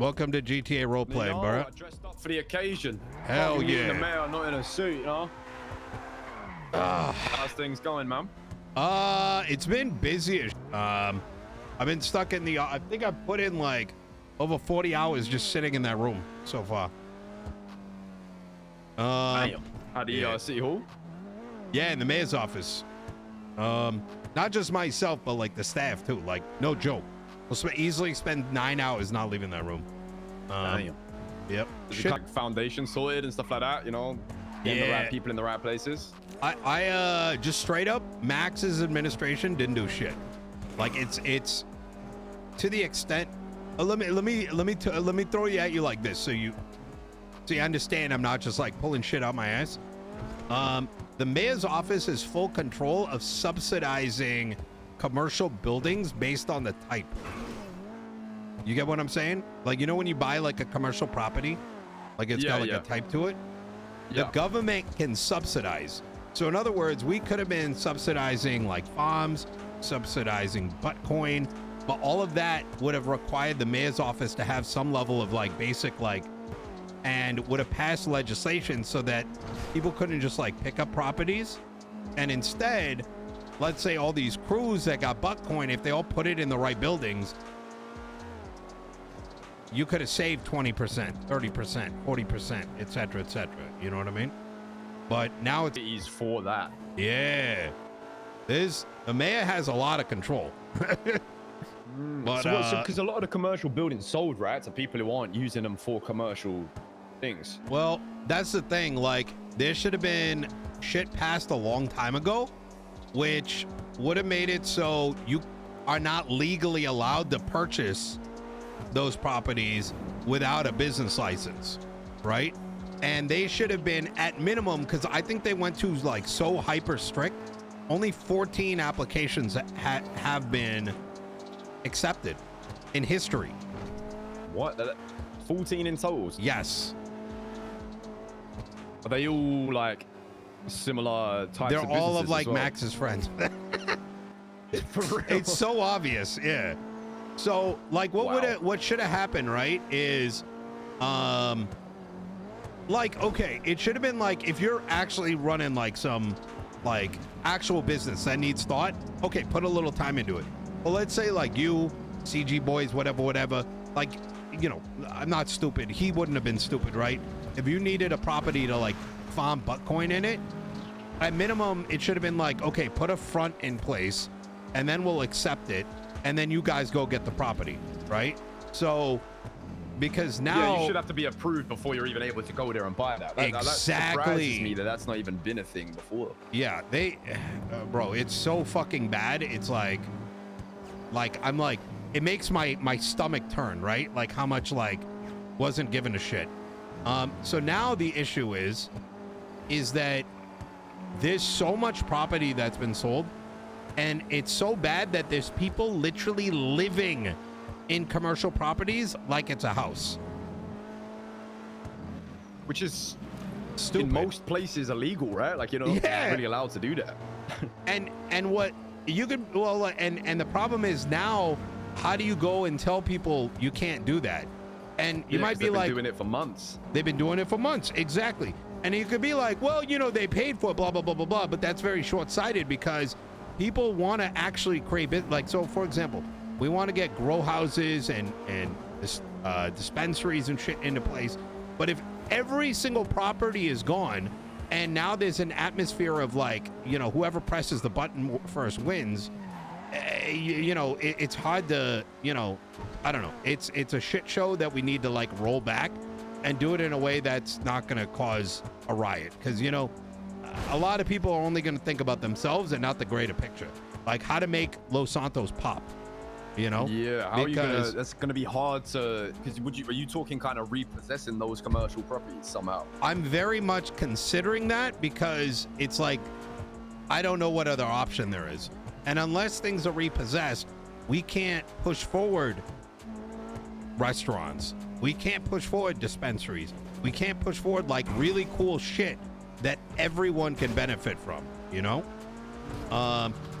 Welcome to GTA roleplay, bro. I dressed up for the occasion. Hell yeah. In the mayor, not in a suit, you know. How's things going, man? It's been busy. I've been stuck in the. I think I put in like over 40 hours just sitting in that room so far. Damn. At the City Hall? Yeah, in the mayor's office. Not just myself, but like the staff too. Like, no joke. We'll easily spend 9 hours not leaving that room. Damn. Yep. Like foundation sorted and stuff like that, you know? Getting the right people in the right places. I just straight up, Max's administration didn't do shit. Like it's to the extent. Let me throw you at you like this, so you understand. I'm not just like pulling shit out my ass. The mayor's office is full control of subsidizing commercial buildings based on the type. You get what I'm saying? Like, you know, when you buy like a commercial property, like it's got like a type to it. The government can subsidize. So in other words, we could have been subsidizing like farms, subsidizing Bitcoin, but all of that would have required the mayor's office to have some level of like basic like, and would have passed legislation so that people couldn't just like pick up properties. And instead, let's say all these crews that got Bitcoin, if they all put it in the right buildings, you could have saved 20%, 30%, 40%, etc., etc. You know what I mean? But now it's for that. Yeah. The mayor has a lot of control. But because a lot of the commercial buildings sold, right, to people who aren't using them for commercial things. Well, that's the thing. Like, there should have been shit passed a long time ago, which would have made it so you are not legally allowed to purchase those properties without a business license, right? And they should have been at minimum, because I think they went to like so hyper strict, only 14 applications have been accepted in history. What? 14 in totals? Yes. Are they all like similar types? They're all of like Max's friends. For real? It's so obvious. Yeah. So like what should have happened, right, is like, okay, it should have been like, if you're actually running like some like actual business that needs thought, okay, put a little time into it. Well, let's say like you, CG boys, whatever, like, you know, I'm not stupid. He wouldn't have been stupid, right? If you needed a property to like farm Bitcoin in it, at minimum, it should have been like, okay, put a front in place and then we'll accept it. And then you guys go get the property, right? So, because now you should have to be approved before you're even able to go there and buy that. That surprises me that that's not even been a thing before. Yeah, bro, it's so fucking bad. It's like I'm like, it makes my stomach turn, right? Like how much like wasn't given a shit. So now the issue is that there's so much property that's been sold. And it's so bad that there's people literally living in commercial properties like it's a house. Which is stupid. In most places illegal, right? Like, you know, you're not really allowed to do that. and what you could, well, and the problem is now, how do you go and tell people you can't do that? And you might be like, they've been doing it for months. They've been doing it for months, exactly. And you could be like, well, you know, they paid for it, blah, blah, blah, blah, blah. But that's very short-sighted because people want to actually create it. Like, so for example, we want to get grow houses and dispensaries and shit into place. But if every single property is gone and now there's an atmosphere of like, you know, whoever presses the button first wins, you know, it's hard to, you know, I don't know. It's a shit show that we need to like roll back and do it in a way that's not going to cause a riot. Because, you know, a lot of people are only going to think about themselves and not the greater picture. Like how to make Los Santos pop, you know? Yeah, how are you gonna, that's going to be hard to, because are you talking kind of repossessing those commercial properties somehow? I'm very much considering that because it's like, I don't know what other option there is. And unless things are repossessed, we can't push forward restaurants. We can't push forward dispensaries. We can't push forward like really cool shit that everyone can benefit from, you know?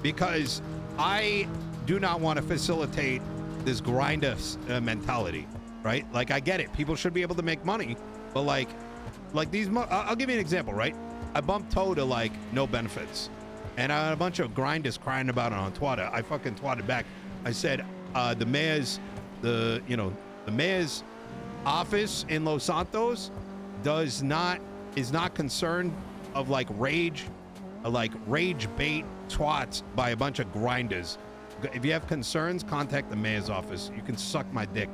Because I do not want to facilitate this grind mentality. right? Like I get it, people should be able to make money, but like these. I'll give you an example, right? I bumped Toe to like no benefits, and I had a bunch of grinders crying about it on Twitter. I fucking twatted back. I said the mayor's office in Los Santos is not concerned of like rage bait twats by a bunch of grinders. If you have concerns, contact the mayor's office. You can suck my dick.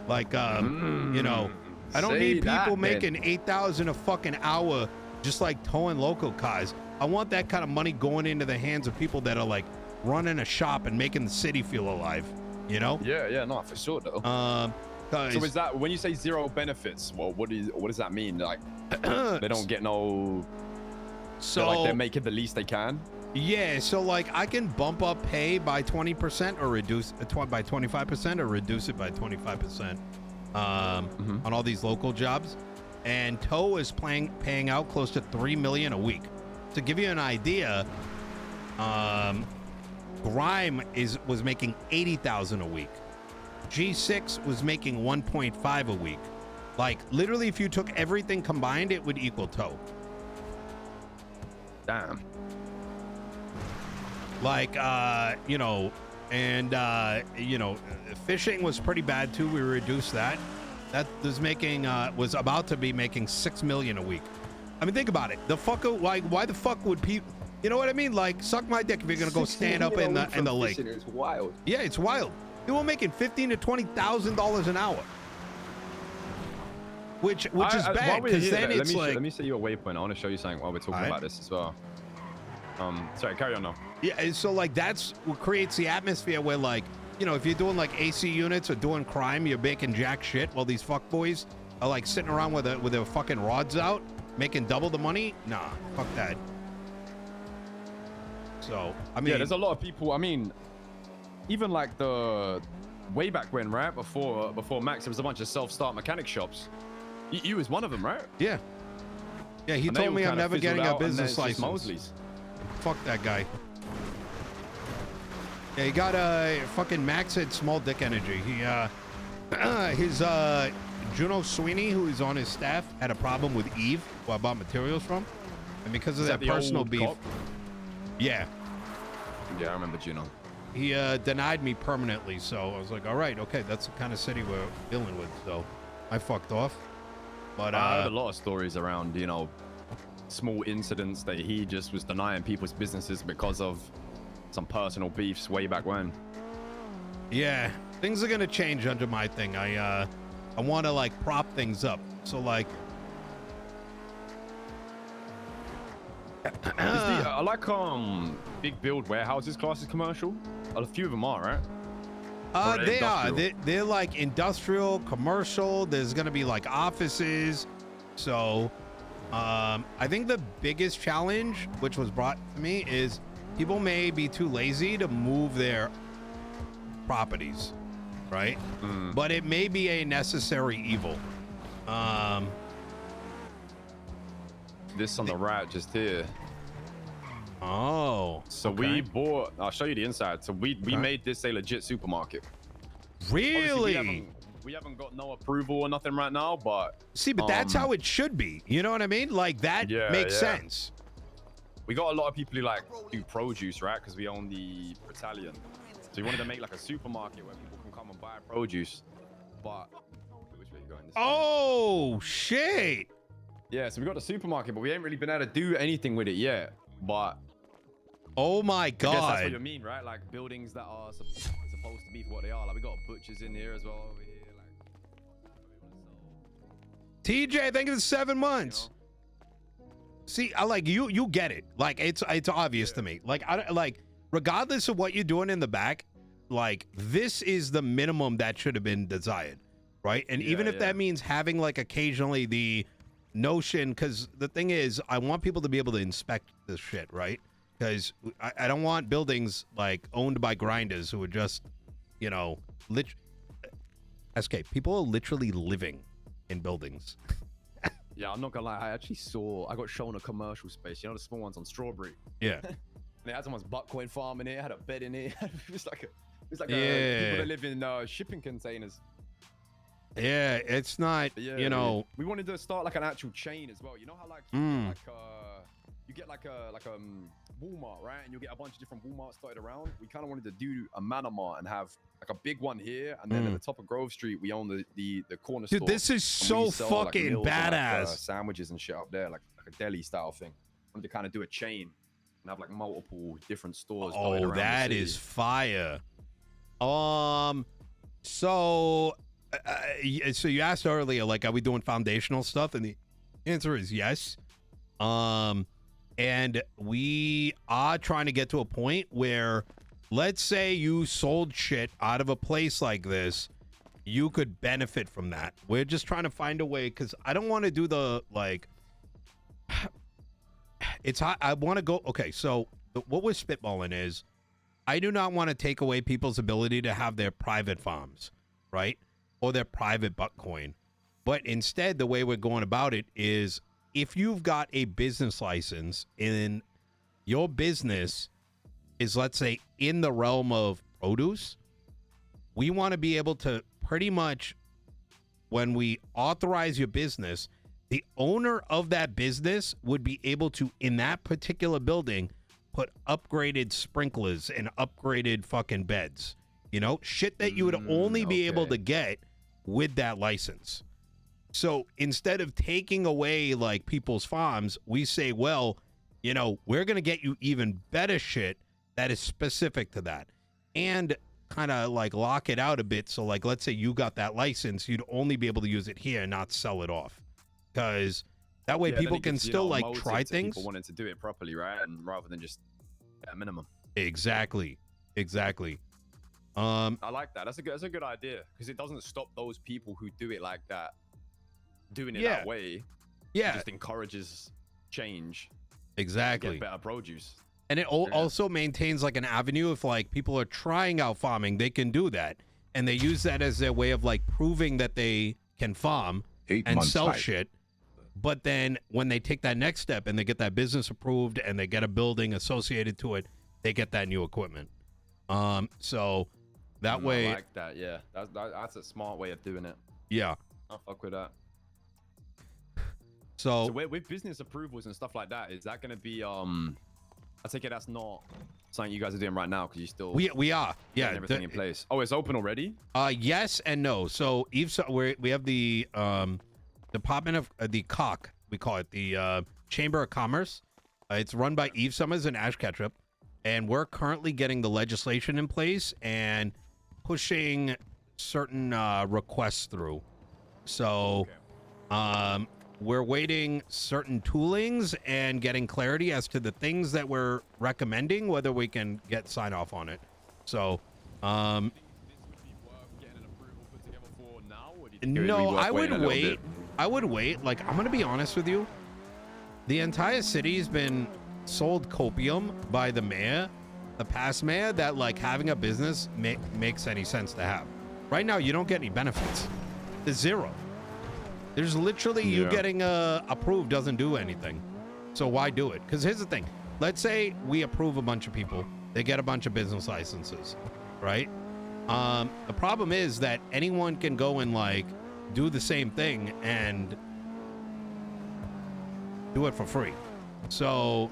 Like you know, I don't need people making $8,000 a fucking hour just like towing local cars. I want that kind of money going into the hands of people that are like running a shop and making the city feel alive, you know? Yeah, no, for sure though. So is that when you say zero benefits? Well, what does that mean? Like they don't get no. So like they're making the least they can. Yeah, so like I can bump up pay by 20% or reduce by 25% or reduce it by 25% on all these local jobs. And Toe is paying out close to $3 million a week. To give you an idea, Grime was making $80,000 a week. G6 was making 1.5 a week. Like literally, if you took everything combined, it would equal Toe. Damn. Like you know, and you know, fishing was pretty bad too. We reduced that. That was about to be making $6 million a week. I mean, think about it. Why the fuck would people? You know what I mean? Like, suck my dick if you're gonna go stand up in the lake. It's wild. Yeah, it's wild. People are making $15,000 to $20,000 an hour, which is bad because then it's like. Let me set you a waypoint. I want to show you something while we're talking about this as well. Sorry, carry on now. Yeah, so like that's what creates the atmosphere where like, you know, if you're doing like AC units or doing crime, you're making jack shit while these fuckboys are like sitting around with their fucking rods out, making double the money. Nah, fuck that. So I mean, yeah, there's a lot of people. I mean, even like the way back when, right before Max, there was a bunch of self-start mechanic shops. You was one of them, right? Yeah. Yeah, he told me I'm never getting a business license. Mosley's. Fuck that guy. Yeah, he got a fucking Max had small dick energy. He his Juno Sweeney, who is on his staff, had a problem with Eve, who I bought materials from, and because of that personal beef. Cop? Yeah. Yeah, I remember Juno. He denied me permanently, so I was like, all right, okay, that's the kind of city we're dealing with. So I fucked off. But I heard a lot of stories around, you know, small incidents that he just was denying people's businesses because of some personal beefs way back when. Yeah, things are gonna change under my thing. I want to like prop things up. So like, I like big build warehouses classes commercial. A few of them are, right? They are. They're like industrial, commercial. There's gonna be like offices. So I think the biggest challenge, which was brought to me, is people may be too lazy to move their properties, right? But it may be a necessary evil. This on the right just here. Oh. So we bought, I'll show you the inside. So we made this a legit supermarket. Really? We haven't got no approval or nothing right now, but see, but that's how it should be. You know what I mean? Like that makes sense. We got a lot of people who like do produce, right? Because we own the battalion. So we wanted to make like a supermarket where people can come and buy produce. But which way are you going? Oh shit! Yeah, so we got the supermarket, but we ain't really been able to do anything with it yet. But oh my god, I guess that's what you mean, right? Like buildings that are supposed to be for what they are. Like we got butchers in here as well over here. TJ, thank you for 7 months. You know? See, I like you get it. Like it's obvious to me. Like I like regardless of what you're doing in the back, like this is the minimum that should have been desired, right? And even if that means having like occasionally the notion, because the thing is, I want people to be able to inspect this shit, right? Because I don't want buildings like owned by grinders who are just, you know, SK, people are literally living in buildings. Yeah, I'm not gonna lie. I got shown a commercial space. You know the small ones on Strawberry. Yeah. And they had someone's buckcoin farm in it. Had a bed in it. It was like people that live in shipping containers. Yeah, it's not, Yeah, you know. we wanted to start like an actual chain as well. You know how like you get like a Walmart, right? And you'll get a bunch of different Walmarts started around. We kind of wanted to do a Manamart and have like a big one here, and then at the top of Grove Street, we own the corner store. Dude, this is so fucking meals and, badass. sandwiches and shit up there, like a deli style thing. I wanted to kind of do a chain and have like multiple different stores. Oh, that is fire. So you asked earlier, like, are we doing foundational stuff? And the answer is yes. And we are trying to get to a point where, let's say you sold shit out of a place like this, you could benefit from that. We're just trying to find a way, because I don't want to do the, like, I want to go, okay, so what we're spitballing is, I do not want to take away people's ability to have their private farms, right? Or their private Bitcoin. But instead, the way we're going about it is, if you've got a business license and your business is, let's say, in the realm of produce, we want to be able to pretty much, when we authorize your business, the owner of that business would be able to, in that particular building, put upgraded sprinklers and upgraded fucking beds. You know, shit that you would only be able to get with that license. So instead of taking away like people's farms, we say, well, you know, we're going to get you even better shit that is specific to that, and kind of like lock it out a bit. So like, let's say you got that license, you'd only be able to use it here and not sell it off, because that way people can still like try things. People wanting to do it properly, right? And rather than just at a minimum. Exactly. I like that. That's a good idea, because it doesn't stop those people who do it like that doing it that way. Yeah. It just encourages change. Exactly. Get better produce. And it also maintains like an avenue. If like people are trying out farming, they can do that, and they use that as their way of like proving that they can farm and sell shit. But then when they take that next step and they get that business approved and they get a building associated to it, they get that new equipment. So that way, I like that. Yeah, that's a smart way of doing it. Yeah, I'll fuck with that. So with business approvals and stuff like that, is that going to be I take it that's not something you guys are doing right now, because you still we are everything in place. Oh, it's open already? Yes and no. So we have the Department of the COC, we call it the Chamber of Commerce. It's run by Eve Summers and Ash Ketchup, and we're currently getting the legislation in place and pushing certain requests through. So we're waiting certain toolings and getting clarity as to the things that we're recommending, whether we can get sign off on it. So no, I would wait. I would wait. Like, I'm gonna be honest with you, the entire city's been sold copium by the mayor, the past mayor, that like having a business makes any sense to have. Right now, you don't get any benefits. There's zero. There's literally you getting approved doesn't do anything. So why do it? Because here's the thing. Let's say we approve a bunch of people. They get a bunch of business licenses, right? The problem is that anyone can go and like do the same thing and do it for free. So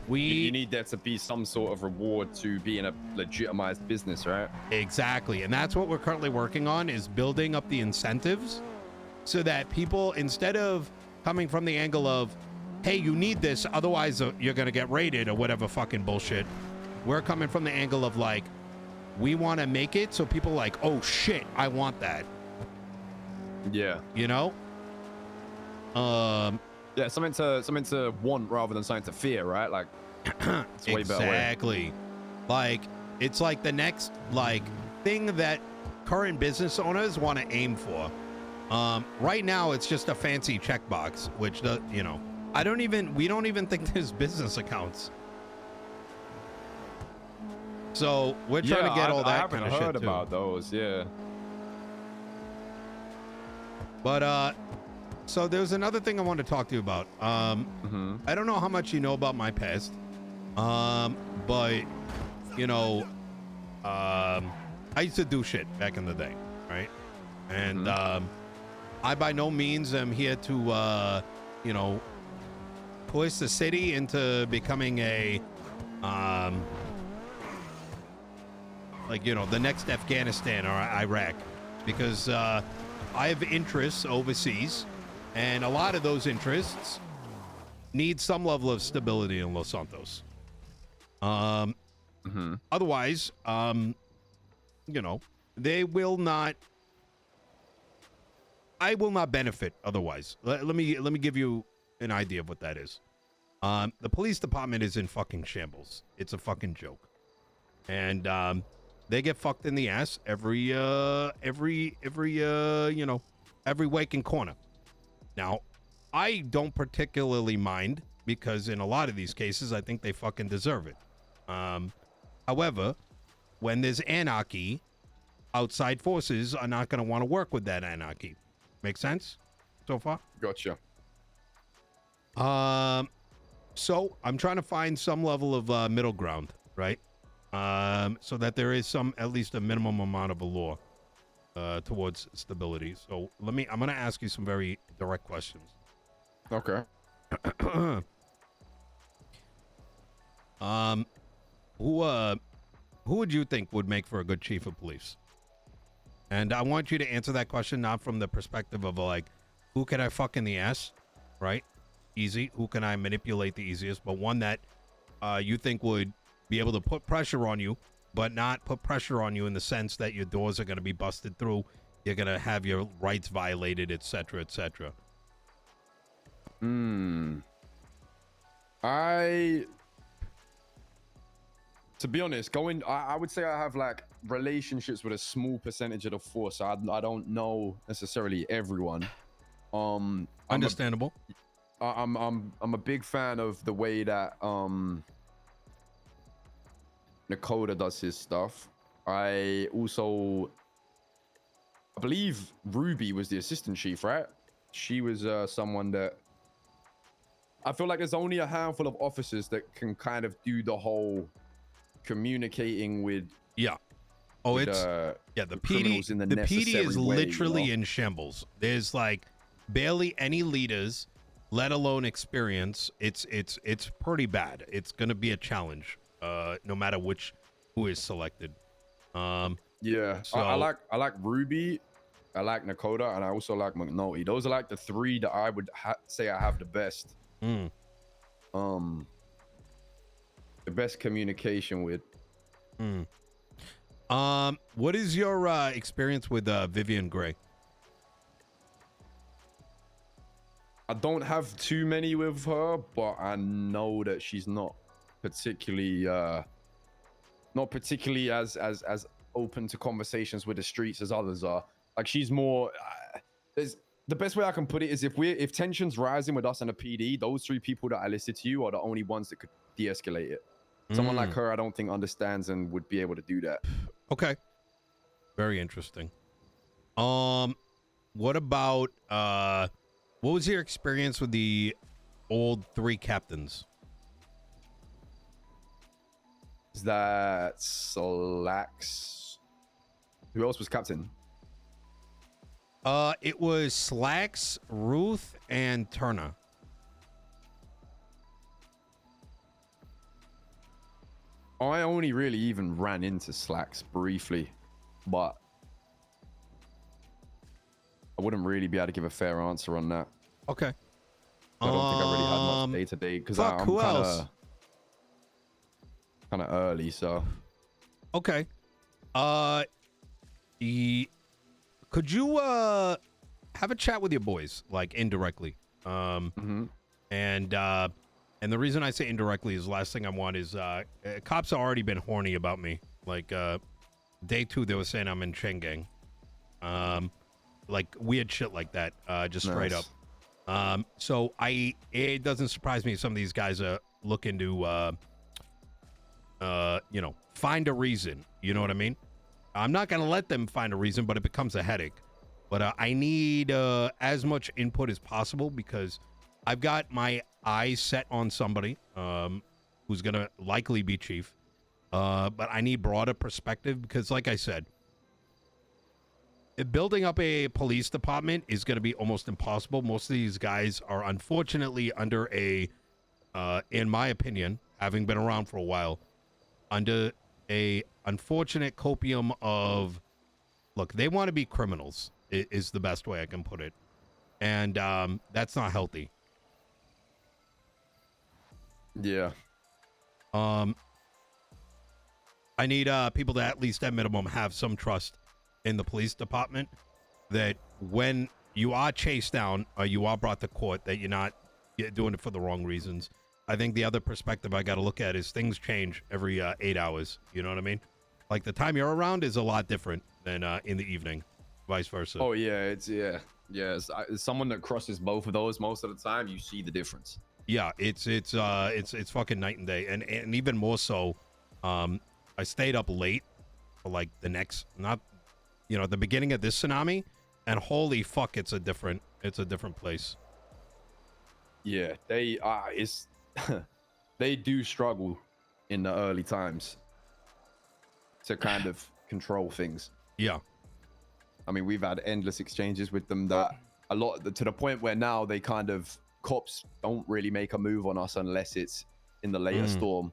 you need there to be some sort of reward to being a legitimized business, right? Exactly. And that's what we're currently working on, is building up the incentives so that people, instead of coming from the angle of, hey, you need this, otherwise you're going to get raided or whatever fucking bullshit, we're coming from the angle of like, we want to make it so people are like, oh shit, I want that. Yeah. You know? Yeah, something to want rather than something to fear, right? Like, it's a way better way. Exactly. Like, it's like the next like thing that current business owners want to aim for. Right now, it's just a fancy checkbox, which you know, we don't even think there's business accounts. So we're trying to get all that kind of shit too. I haven't heard about those, yeah. But so there's another thing I wanted to talk to you about. I don't know how much you know about my past, but you know, I used to do shit back in the day. right? And I by no means am here to, you know, push the city into becoming a, like, you know, the next Afghanistan or Iraq, because I have interests overseas, and a lot of those interests need some level of stability in Los Santos. Otherwise, you know, they will not. I will not benefit otherwise. Let me give you an idea of what that is. The police department is in fucking shambles. It's a fucking joke, and they get fucked in the ass every you know, every waking corner. Now, I don't particularly mind because in a lot of these cases, I think they fucking deserve it. However, when there's anarchy, outside forces are not going to want to work with that anarchy. Make sense so far? Gotcha. So I'm trying to find some level of middle ground, right? So that there is at least a minimum amount of a law towards stability. So I'm going to ask you some very direct questions. Okay. Who would you think would make for a good chief of police? And I want you to answer that question not from the perspective of like, who can I fuck in the ass, right? Easy. Who can I manipulate the easiest? But one that you think would be able to put pressure on you, but not put pressure on you in the sense that your doors are going to be busted through, you're going to have your rights violated, etc., etc. To be honest, I would say I have like relationships with a small percentage of the force. I don't know necessarily everyone. Understandable. I'm a big fan of the way that Nakoda does his stuff. I believe Ruby was the assistant chief, right? She was someone that I feel like there's only a handful of officers that can kind of do the whole communicating with. Yeah. Oh, with, it's the PD. in the PD is way, literally you know? in shambles. There's like barely any leaders, let alone experience. It's pretty bad. It's gonna be a challenge, no matter who is selected. Yeah, so, I like Ruby, I like Nakoda, and I also like McNulty. Those are like the three that I would say I have the best. The best communication with. What is your experience with Vivian Gray? I don't have too many with her, but I know that she's not particularly as open to conversations with the streets as others are. Like she's more. The best way I can put it is if tension's rising with us and the PD, those three people that I listed to you are the only ones that could de-escalate it. Someone like her, I don't think understands and would be able to do that. Okay. Very interesting. What about what was your experience with the old three captains? Is that Slacks? Who else was captain? It was Slacks, Ruth, and Turner. I only really even ran into Slacks briefly, but I wouldn't really be able to give a fair answer on that. Okay. I don't think I really had much day to day because I'm kind of early, so. Okay. Could you have a chat with your boys, like indirectly? And the reason I say indirectly is the last thing I want is cops have already been horny about me. Like day 2, they were saying I'm in Chain Gang. Like weird shit like that, just straight up. So it doesn't surprise me if some of these guys are looking to, you know, find a reason. You know what I mean? I'm not going to let them find a reason, but it becomes a headache. But I need as much input as possible because I've got my eyes set on somebody who's going to likely be chief. But I need broader perspective because, like I said, building up a police department is going to be almost impossible. Most of these guys are unfortunately under a, in my opinion, having been around for a while, under a unfortunate copium of, look, they want to be criminals, is the best way I can put it. And that's not healthy. Yeah. I need people to at least at minimum have some trust in the police department, that when you are chased down or you are brought to court, that you're doing it for the wrong reasons. I think the other perspective I got to look at is things change every 8 hours. You know what I mean? Like the time you're around is a lot different than in the evening, vice versa. Oh yeah, it's someone that crosses both of those most of the time. You see the difference. Yeah, it's fucking night and day, and even more so. I stayed up late for like the next, not, you know, the beginning of this tsunami, and holy fuck, it's a different place. Yeah, they they do struggle in the early times to kind of control things. Yeah. I mean, we've had endless exchanges with them that to the point where now they kind of, cops don't really make a move on us unless it's in the later storm.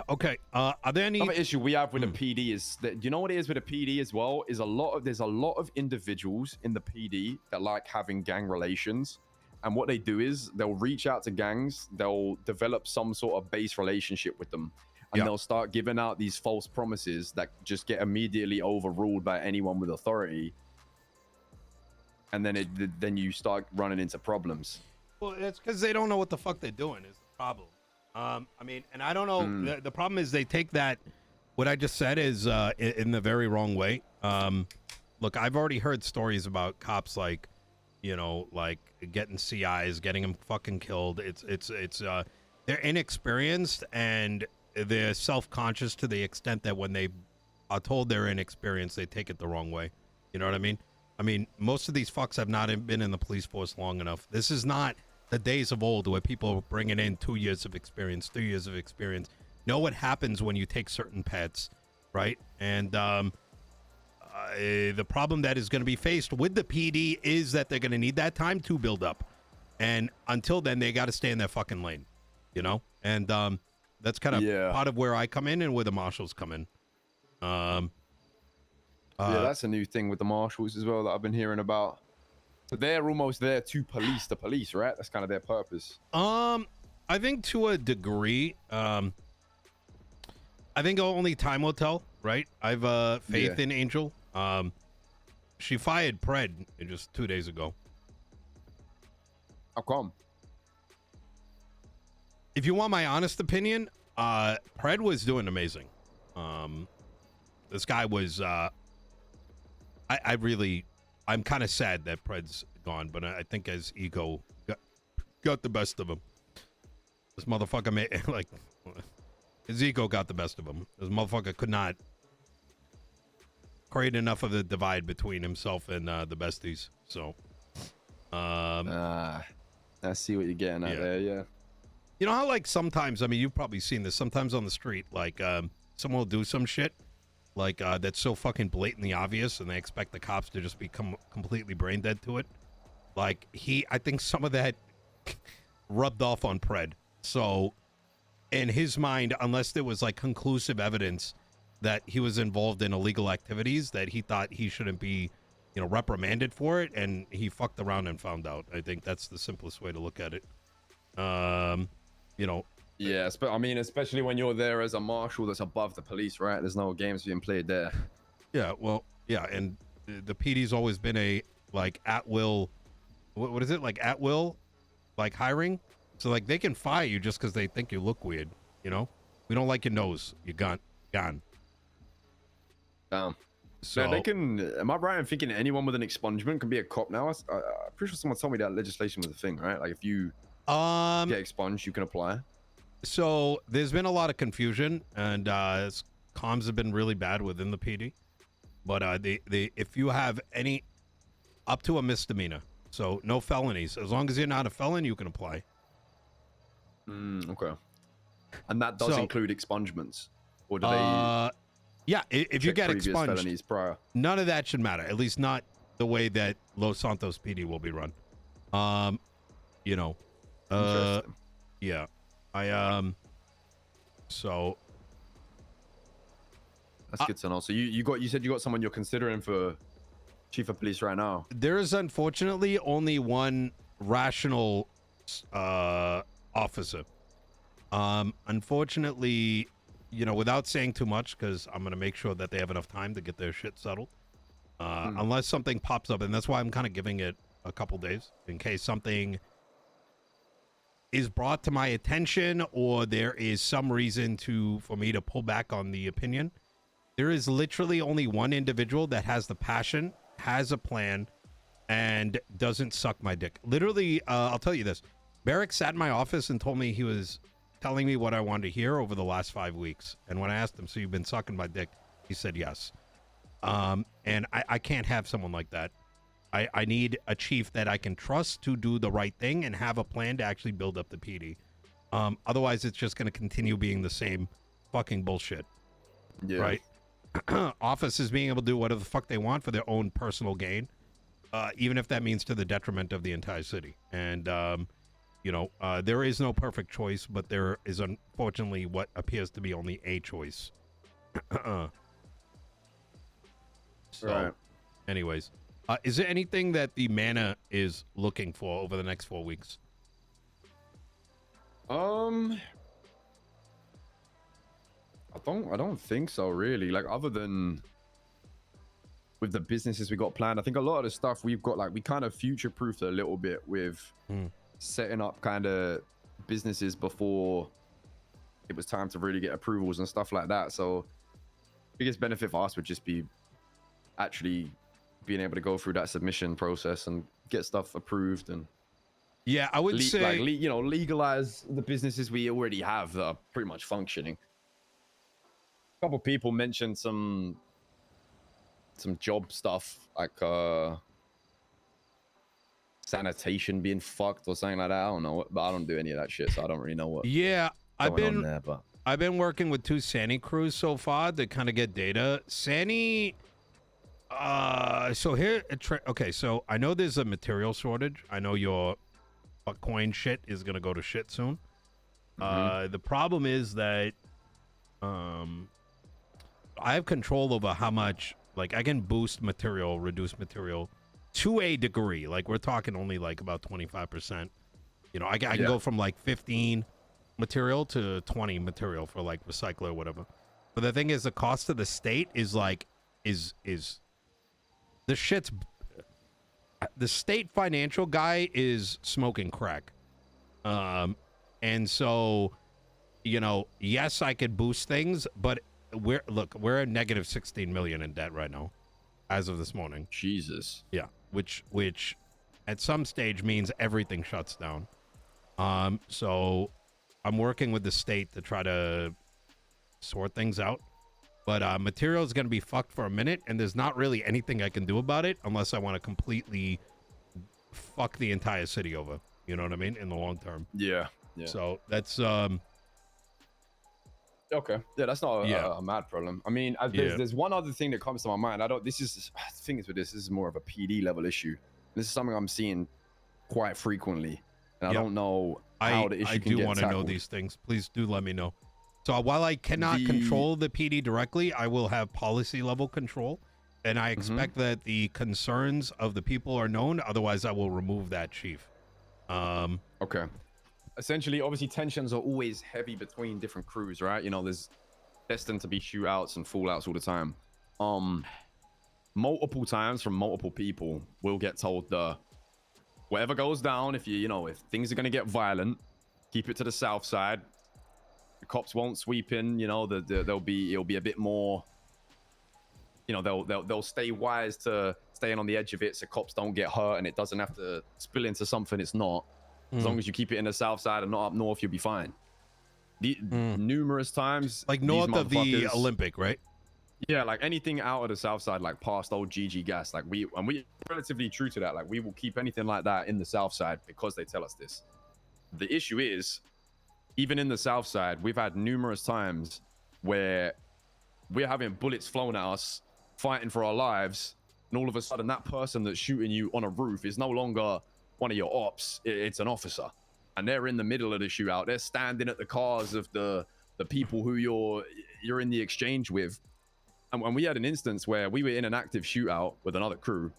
Okay. Are there any other issue we have with the PD is that, you know what it is with the PD as well, is there's a lot of individuals in the PD that like having gang relations, and what they do is they'll reach out to gangs, they'll develop some sort of base relationship with them, and they'll start giving out these false promises that just get immediately overruled by anyone with authority, and then you start running into problems. Well, it's because they don't know what the fuck they're doing is the problem. I mean, and I don't know. The problem is they take that, what I just said is in the very wrong way. Look, I've already heard stories about cops like, you know, like getting CIs, getting them fucking killed. It's they're inexperienced and they're self-conscious to the extent that when they are told they're inexperienced, they take it the wrong way. You know what I mean? I mean, most of these fucks have not been in the police force long enough. This is not the days of old where people are bringing in 2 years of experience, 3 years of experience. Know what happens when you take certain paths, right? And the problem that is going to be faced with the PD is that they're going to need that time to build up. And until then, they got to stay in their fucking lane, you know? And that's kind of part of where I come in and where the Marshals come in. Yeah, that's a new thing with the Marshals as well that I've been hearing about. So they're almost there to police the police, right? That's kind of their purpose. I think to a degree. I think only time will tell, right? I've faith in Angel. She fired Pred just 2 days ago. How come? If you want my honest opinion, Pred was doing amazing. This guy was. I'm kind of sad that Pred's gone, but I think his ego got the best of him. This motherfucker made, like, his ego got the best of him. This motherfucker could not create enough of a divide between himself and the besties. So, I see what you're getting at there, yeah. You know how, like, sometimes, I mean, you've probably seen this, sometimes on the street, like, someone will do some shit, like, that's so fucking blatantly obvious, and they expect the cops to just become completely brain dead to it. Like, I think some of that rubbed off on Pred. So, in his mind, unless there was, like, conclusive evidence that he was involved in illegal activities, that he thought he shouldn't be, you know, reprimanded for it, and he fucked around and found out. I think that's the simplest way to look at it. You know. Yeah, I mean, especially when you're there as a marshal that's above the police, right? There's no games being played there. Yeah, well, yeah, and the PD's always been a, like, at-will, what is it? Like, at-will, like, hiring? So, like, they can fire you just because they think you look weird, you know? We don't like your nose. You're gone. Damn. So, man, they can, am I right in thinking anyone with an expungement can be a cop now? I'm pretty sure someone told me that legislation was a thing, right? Like, if you get expunged, you can apply. So there's been a lot of confusion, and comms have been really bad within the PD. But if you have any up to a misdemeanor, so no felonies, as long as you're not a felon, you can apply. Okay. And that does include expungements, or do they? Yeah, if you check get previous expunged, felonies prior. none of that should matter. At least not the way that Los Santos PD will be run. You know, Interesting. yeah, so That's good to know. So you said you got someone you're considering for chief of police right now. there is unfortunately only one rational officer. Unfortunately, you know, without saying too much, because I'm gonna make sure that they have enough time to get their shit settled. Unless something pops up, and that's why I'm kind of giving it a couple days in case something is brought to my attention or there is some reason for me to pull back on the opinion. There is literally only one individual that has the passion, has a plan, and doesn't suck my dick. Literally, I'll tell you this. Barrick sat in my office and told me he was telling me what I wanted to hear over the last 5 weeks. And when I asked him, so you've been sucking my dick? He said yes. And I can't have someone like that. I need a chief that I can trust to do the right thing and have a plan to actually build up the PD. Otherwise, it's just going to continue being the same fucking bullshit. Yeah. Right? Offices being able to do whatever the fuck they want for their own personal gain, even if that means to the detriment of the entire city. And, you know, there is no perfect choice, but there is unfortunately what appears to be only a choice. So, Right. anyways, is there anything that the mana is looking for over the next 4 weeks? I don't think so, really. Like, other than with the businesses we got planned, I think a lot of the stuff we've got, like, we kind of future-proofed a little bit with setting up kind of businesses before it was time to really get approvals and stuff like that. So biggest benefit for us would just be actually being able to go through that submission process and get stuff approved and yeah, I would say, like, you know, legalize the businesses we already have that are pretty much functioning. A couple people mentioned some job stuff like sanitation being fucked or something like that. I don't know, but I don't do any of that shit, so I don't really know what. yeah, I've been working with 2 Sani crews so far to kind of get data. Sani, so here, okay, so I know there's a material shortage. I know your coin shit is gonna go to shit soon. The problem is that I have control over how much, like, I can boost material, reduce material to a degree. Like, we're talking only like about 25%. You know, I can go from like 15 material to 20 material for like recycler or whatever. But the thing is, the cost to the state is like, is the shit's, the state financial guy is smoking crack. And so, you know, yes, I could boost things, but we're at negative 16 million in debt right now as of this morning. Jesus. Yeah, which at some stage means everything shuts down. So I'm working with the state to try to sort things out. But material is going to be fucked for a minute, and there's not really anything I can do about it unless I want to completely fuck the entire city over. You know what I mean? In the long term. Yeah. So that's okay. Yeah, that's not a mad problem. I mean, there's one other thing that comes to my mind. The thing is with this is more of a PD level issue. This is something I'm seeing quite frequently, and I don't know how the issue I can do get want to know tackled. these things. Please do let me know. So while I cannot control the PD directly, I will have policy level control, and I expect that the concerns of the people are known. Otherwise, I will remove that chief. Okay. Essentially, obviously, tensions are always heavy between different crews, right? You know, there's destined to be shootouts and fallouts all the time. Multiple times from multiple people will get told whatever goes down, if if things are going to get violent, keep it to the south side. The cops won't sweep in, it'll be a bit more, they'll stay wise to staying on the edge of it so cops don't get hurt and it doesn't have to spill into something it's not. As long as you keep it in the south side and not up north, you'll be fine. Numerous times, like north of the Olympic, right? Yeah, like anything out of the south side, like past old GG gas, like we're relatively true to that. Like we will keep anything like that in the south side because they tell us this. The issue is, even in the south side, we've had numerous times where we're having bullets flown at us, fighting for our lives, and all of a sudden that person that's shooting you on a roof is no longer one of your ops, it's an officer. And they're in the middle of the shootout. They're standing at the cars of the people who you're in the exchange with. And we had an instance where we were in an active shootout with another crew.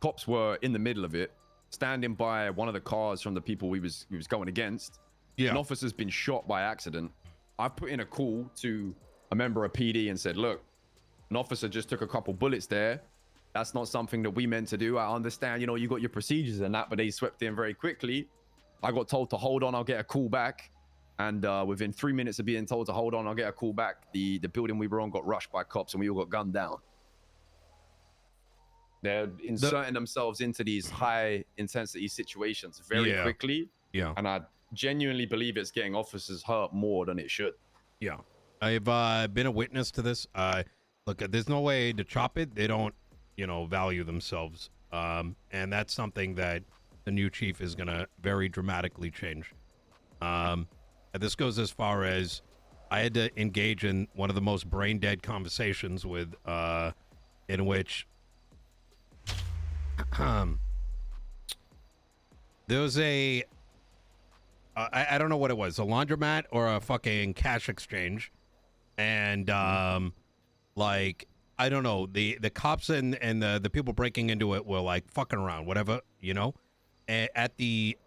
Cops were in the middle of it, standing by one of the cars from the people we was going against. Yeah. An officer's been shot by accident. I've put in a call to a member of PD and said, look, an officer just took a couple bullets there. That's not something that we meant to do. I understand, you know, you got your procedures and that, but they swept in very quickly. I got told to hold on, I'll get a call back. And within 3 minutes of being told to hold on, I'll get a call back. The building we were on got rushed by cops and we all got gunned down. They're inserting themselves into these high intensity situations very quickly. Yeah. And I genuinely believe it's getting officers hurt more than it should. Yeah. I've been a witness to this. Look, there's no way to chop it. They don't, you know, value themselves. And that's something that the new chief is going to very dramatically change. And this goes as far as I had to engage in one of the most brain dead conversations with, in which there was I don't know what it was, a laundromat or a fucking cash exchange. And, like, I don't know, the cops and the people breaking into it were like fucking around, whatever, you know, at the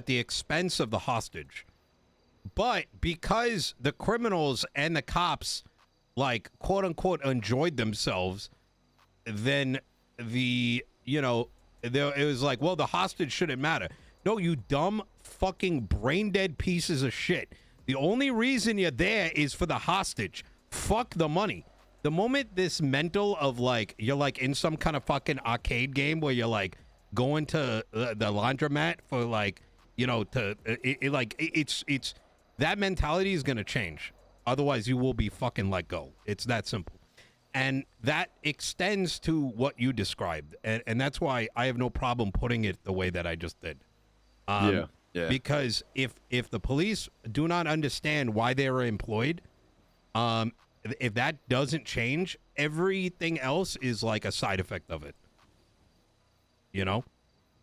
expense of the hostage. But because the criminals and the cops, like, quote unquote, enjoyed themselves, then it was like, well, the hostage shouldn't matter. No, you dumb fucking brain dead pieces of shit. The only reason you're there is for the hostage. Fuck the money. The moment this mental of, like, you're like in some kind of fucking arcade game where you're like going to the laundromat for, like, you know, it's that mentality is going to change. Otherwise you will be fucking let go. It's that simple. And that extends to what you described. And that's why I have no problem putting it the way that I just did. Yeah. Because if the police do not understand why they are employed, if that doesn't change, everything else is like a side effect of it. You know?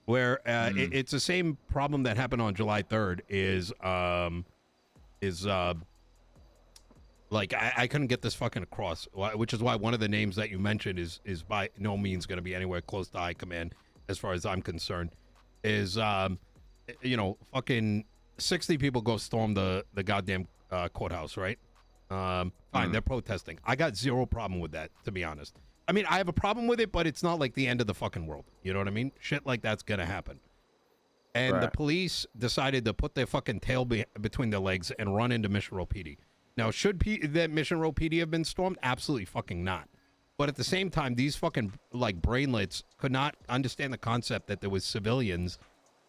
Where it's the same problem that happened on July 3rd like, I couldn't get this fucking across, which is why one of the names that you mentioned is by no means going to be anywhere close to high command, as far as I'm concerned. Is, you know, fucking 60 people go storm the goddamn courthouse, right? Fine, they're protesting. I got zero problem with that, to be honest. I mean, I have a problem with it, but it's not like the end of the fucking world. You know what I mean? Shit like that's going to happen. And the police decided to put their fucking tail between their legs and run into Mission Row PD. Now, should that Mission Row PD have been stormed? Absolutely fucking not. But at the same time, these fucking, like, brainlets could not understand the concept that there was civilians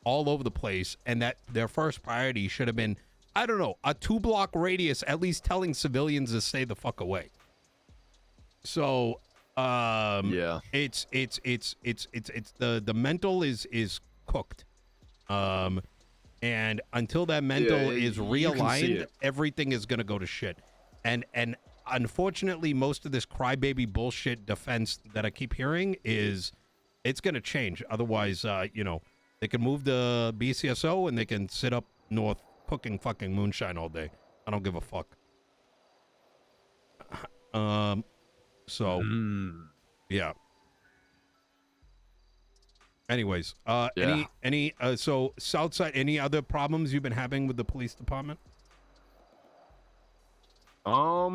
all over the place and that their first priority should have been, I don't know, a 2-block radius, at least telling civilians to stay the fuck away. So, it's the mental is cooked. And until that mental is realigned, everything is going to go to shit. And unfortunately, most of this crybaby bullshit defense that I keep hearing it's going to change. Otherwise, you know, they can move the BCSO and they can sit up north cooking fucking moonshine all day. I don't give a fuck. Yeah. Anyways, so Southside, any other problems you've been having with the police department? I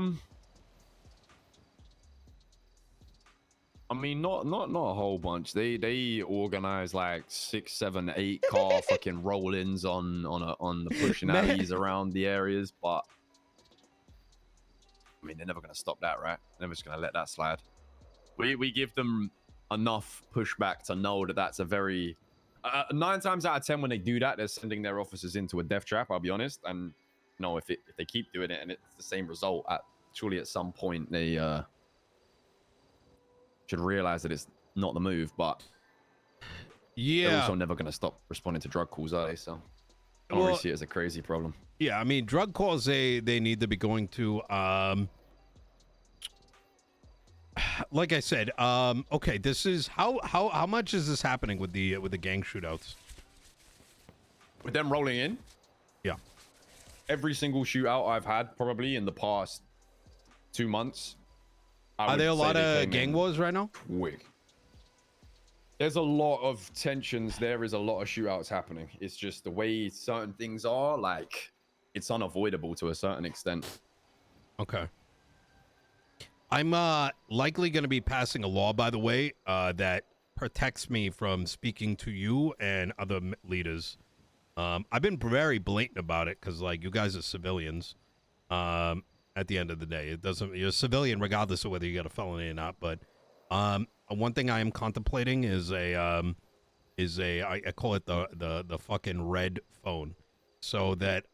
mean, not a whole bunch. They organize like 6, 7, 8 car fucking roll-ins on the pushing alleys around the areas, but I mean, they're never gonna stop that, right? They're never just gonna let that slide. We give them enough pushback to know that that's a very 9 times out of 10 when they do that, they're sending their officers into a death trap. I'll be honest, and you know, if they keep doing it and it's the same result, surely at some point they should realize that it's not the move. But they're also never going to stop responding to drug calls, are they? So I don't really see it as a crazy problem. Yeah, I mean, drug calls they need to be going to. Like I said, okay, this is how much is this happening with the gang shootouts? With them rolling in, Yeah. every single shootout I've had probably in the past 2 months. Are there a lot of gang wars right now? Quick. There's a lot of tensions. There is a lot of shootouts happening. It's just the way certain things are, like, it's unavoidable to a certain extent. Okay. I'm likely going to be passing a law, by the way, that protects me from speaking to you and other leaders. I've been very blatant about it because, like, you guys are civilians. At the end of the day, you're a civilian regardless of whether you got a felony or not. But one thing I am contemplating is I call it the fucking red phone, so that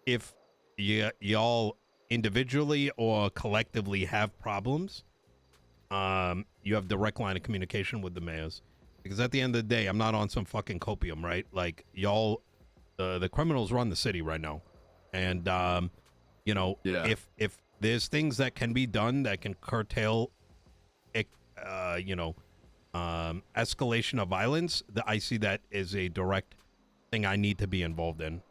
if y'all individually or collectively have problems, you have direct line of communication with the mayors. Because at the end of the day, I'm not on some fucking copium, right? Like, y'all, the criminals run the city right now, and you know, if there's things that can be done that can curtail, escalation of violence, I see that as a direct thing I need to be involved in.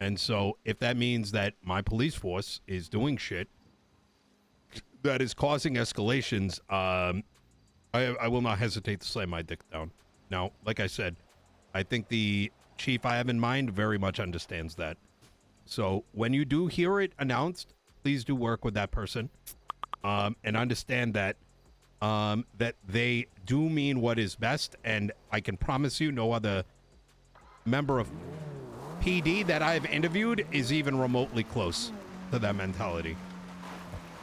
And so if that means that my police force is doing shit that is causing escalations, I will not hesitate to slam my dick down. Now, like I said, I think the chief I have in mind very much understands that. So when you do hear it announced, please do work with that person, and understand that that they do mean what is best. And I can promise you, no other member of PD that I've interviewed is even remotely close to that mentality.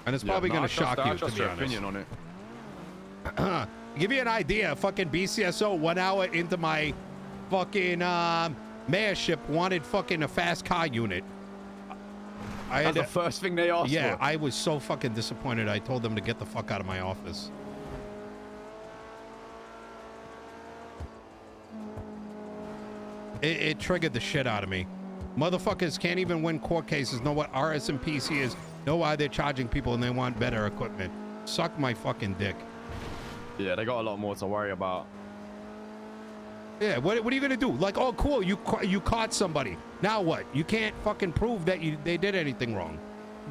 And it's probably going to shock you, to be honest. Opinion on it. Give you an idea, fucking BCSO 1 hour into my fucking mayorship wanted fucking a fast car unit. That's the first thing they asked for. Yeah, I was so fucking disappointed. I told them to get the fuck out of my office. It triggered the shit out of me. Motherfuckers can't even win court cases, know what RS&PC is, know why they're charging people, and they want better equipment. Suck my fucking dick. Yeah, they got a lot more to worry about. Yeah, what are you gonna do? Like, oh, cool, you caught somebody. Now what? You can't fucking prove that they did anything wrong.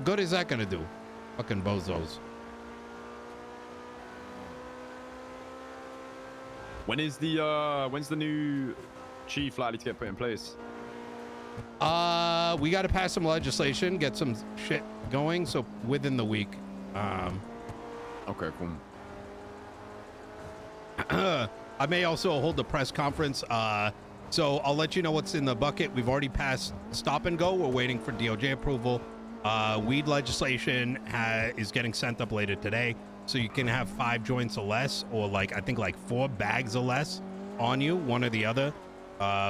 Good is that gonna do? Fucking bozos. When's the new chief likely to get put in place? We got to pass some legislation, get some shit going. So within the week. Okay, cool. I may also hold a press conference. So I'll let you know what's in the bucket. We've already passed stop and go. We're waiting for DOJ approval. Weed legislation is getting sent up later today. So you can have 5 joints or less, or I think 4 bags or less on you, one or the other,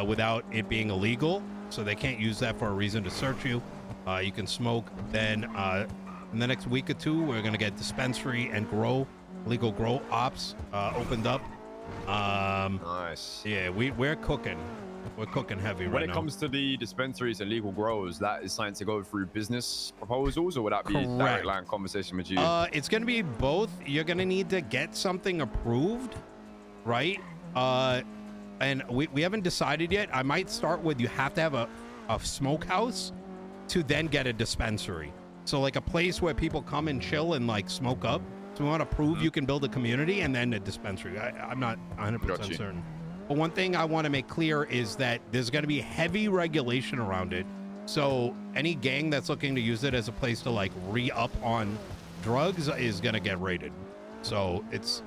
without it being illegal. So they can't use that for a reason to search you. You can smoke. Then in the next week or 2, we're going to get dispensary and legal grow ops opened up. Nice. Yeah, we're cooking. We're cooking heavy right now. When it comes to the dispensaries and legal grows, that is something to go through business proposals, or would that be a direct line conversation with you? It's going to be both. You're going to need to get something approved, right? And we haven't decided yet. I might start with you have to have a smokehouse to then get a dispensary. So a place where people come and chill and smoke up. So we want to prove you can build a community and then a dispensary. I'm not 100% certain. But one thing I want to make clear is that there's going to be heavy regulation around it. So any gang that's looking to use it as a place to re-up on drugs is going to get raided. So it's,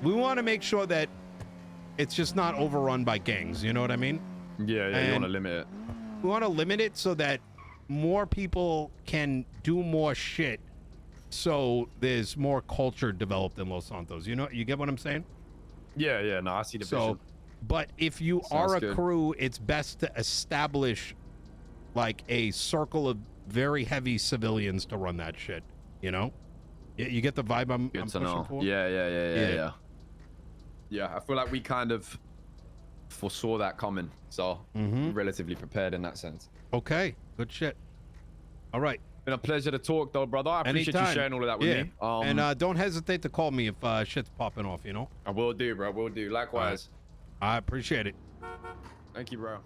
we want to make sure that it's just not overrun by gangs. You know what I mean? Yeah, you want to limit it. We want to limit it so that more people can do more shit. So there's more culture developed in Los Santos. You get what I'm saying? Yeah, no, I see the vision. But if you are a crew, it's best to establish a circle of very heavy civilians to run that shit. You get the vibe I'm pushing for? Yeah. Yeah, I feel like we kind of foresaw that coming, so we're relatively prepared in that sense. Okay, good shit. All right. Been a pleasure to talk, though, brother. I appreciate Anytime. you sharing all of that with me. And don't hesitate to call me if shit's popping off, you know? I will do, bro. Will do. Likewise. I appreciate it. Thank you, bro.